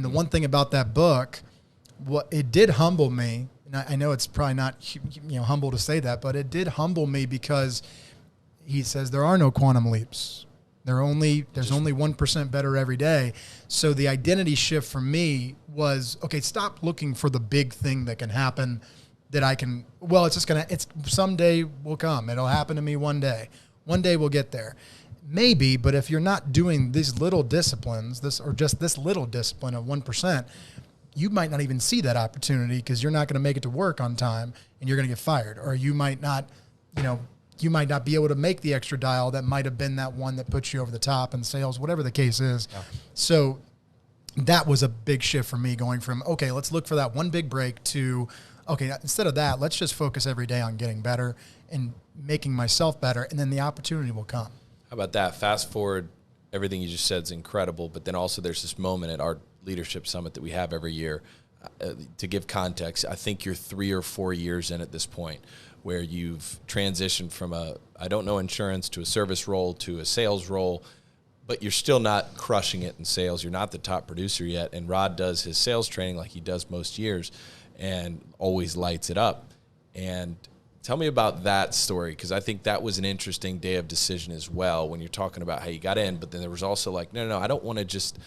the one thing about that book, what it did humble me, and I know it's probably not humble to say that, but it did humble me because he says there are no quantum leaps. There's only 1% better every day. So the identity shift for me was, okay, stop looking for the big thing that can happen that I can, well, it's someday will come. It'll happen to me one day. One day we'll get there. Maybe, but if you're not doing these little disciplines, this little discipline of 1%, you might not even see that opportunity because you're not going to make it to work on time and you're going to get fired. Or you might not, you might not be able to make the extra dial that might have been that one that puts you over the top in sales, whatever the case is. Yeah. So that was a big shift for me, going from, okay, let's look for that one big break to, okay, instead of that, let's just focus every day on getting better and making myself better, and then the opportunity will come. How about that? Fast forward, everything you just said is incredible, but then also there's this moment at our leadership summit that we have every year. To give context, I think you're 3 or 4 years in at this point, where you've transitioned from I don't know insurance to a service role to a sales role, but you're still not crushing it in sales. You're not the top producer yet. And Rod does his sales training like he does most years and always lights it up. And tell me about that story, because I think that was an interesting day of decision as well, when you're talking about how you got in, but then there was also like, no, I don't want to just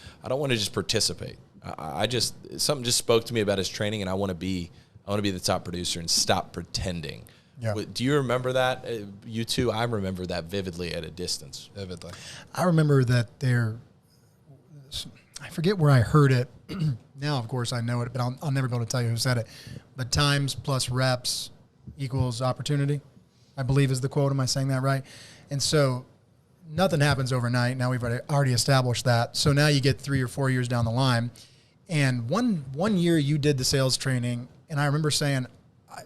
participate. Something just spoke to me about his training, and I want to be the top producer and stop pretending. Yeah. Do you remember that? You too? I remember that vividly at a distance. Vividly. I remember that I forget where I heard it. Now, of course, I know it, but I'll never be able to tell you who said it. But times plus reps equals opportunity, I believe is the quote. Am I saying that right? And so nothing happens overnight. Now we've already established that. So now you get 3 or 4 years down the line. And one year you did the sales training, and I remember saying,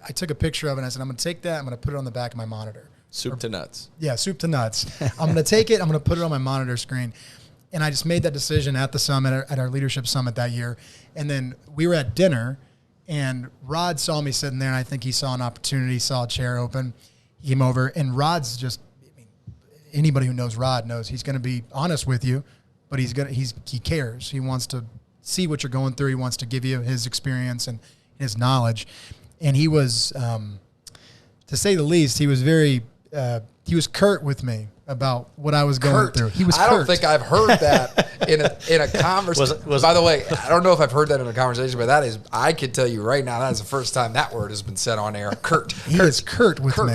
I took a picture of it and I said, I'm going to take that, I'm going to put it on the back of my monitor. Soup to nuts. Yeah, soup to nuts. I'm going to take it, I'm going to put it on my monitor screen. And I just made that decision at the summit, at our leadership summit that year. And then we were at dinner, and Rod saw me sitting there, and I think he saw an opportunity, saw a chair open. He came over, and Rod's just, anybody who knows Rod knows he's going to be honest with you, but he cares. He wants to see what you're going through. He wants to give you his experience and his knowledge. And he was, to say the least, he was he was curt with me about what I was going through. He was curt. I don't think I've heard that in a conversation. By the way, I don't know if I've heard that in a conversation, but I can tell you right now, that is the first time that word has been said on air. Curt. He is curt with me.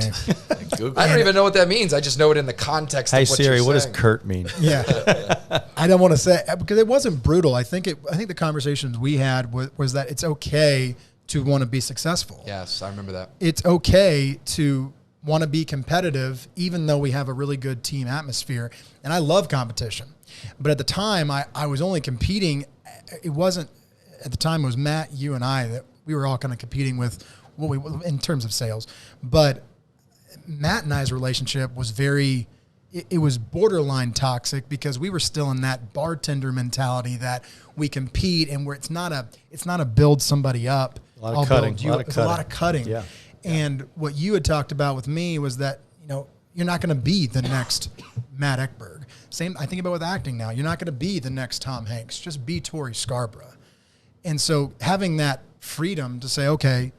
I don't even know what that means. I just know it in the context of what Siri, you're what saying. does curt mean? Yeah. I don't want to say, because it wasn't brutal. I think the conversations we had was that it's okay to want to be successful. Yes, I remember that. It's okay to want to be competitive, even though we have a really good team atmosphere. And I love competition. But at the time, I was only competing. It wasn't, at the time, it was Matt, you, and I that we were all kind of competing with in terms of sales. But Matt and I's relationship was it was borderline toxic, because we were still in that bartender mentality that we compete, and where it's not a build somebody up. A lot of cutting. It's a lot of cutting. Yeah. And what you had talked about with me was that, you're not going to be the next Matt Ekberg. Same, I think about with acting now. You're not going to be the next Tom Hanks. Just be Tori Scarborough. And so having that freedom to say, okay,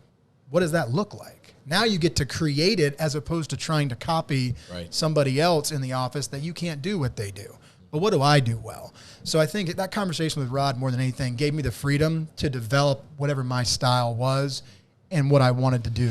what does that look like? Now you get to create it, as opposed to trying to copy somebody else in the office that you can't do what they do. But what do I do well? So I think that conversation with Rod, more than anything, gave me the freedom to develop whatever my style was and what I wanted to do.